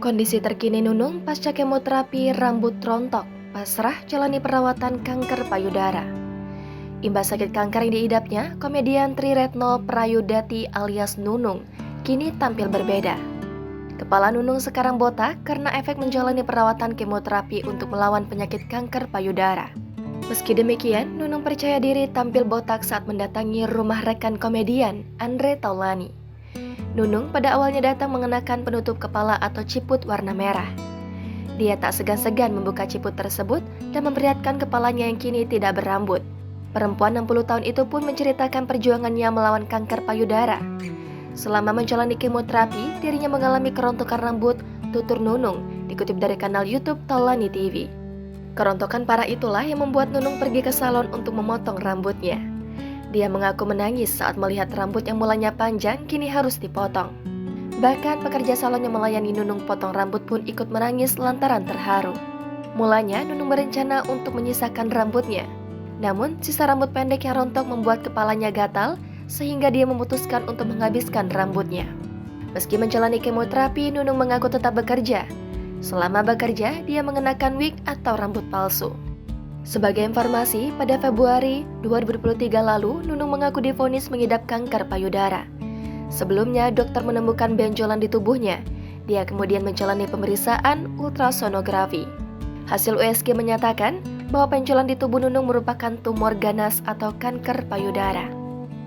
Kondisi terkini Nunung pasca kemoterapi rambut rontok, pasrah jalani perawatan kanker payudara. Imbas sakit kanker yang diidapnya, komedian Tri Retno Prayudati alias Nunung kini tampil berbeda. Kepala Nunung sekarang botak karena efek menjalani perawatan kemoterapi untuk melawan penyakit kanker payudara. Meski demikian, Nunung percaya diri tampil botak saat mendatangi rumah rekan komedian Andre Taulani. Nunung pada awalnya datang mengenakan penutup kepala atau ciput warna merah. Dia tak segan-segan membuka ciput tersebut dan memperlihatkan kepalanya yang kini tidak berambut. Perempuan 60 tahun itu pun menceritakan perjuangannya melawan kanker payudara. Selama menjalani kemoterapi, dirinya mengalami kerontokan rambut, tutur Nunung, dikutip dari kanal YouTube Taulani TV. Kerontokan parah itulah yang membuat Nunung pergi ke salon untuk memotong rambutnya. Dia mengaku menangis saat melihat rambut yang mulanya panjang kini harus dipotong. Bahkan pekerja salon yang melayani Nunung potong rambut pun ikut menangis lantaran terharu. Mulanya Nunung berencana untuk menyisakan rambutnya. Namun sisa rambut pendek yang rontok membuat kepalanya gatal sehingga dia memutuskan untuk menghabiskan rambutnya. Meski menjalani kemoterapi, Nunung mengaku tetap bekerja. Selama bekerja, dia mengenakan wig atau rambut palsu. Sebagai informasi, pada Februari 2023 lalu, Nunung mengaku divonis mengidap kanker payudara. Sebelumnya, dokter menemukan benjolan di tubuhnya. Dia kemudian menjalani pemeriksaan ultrasonografi. Hasil USG menyatakan bahwa benjolan di tubuh Nunung merupakan tumor ganas atau kanker payudara.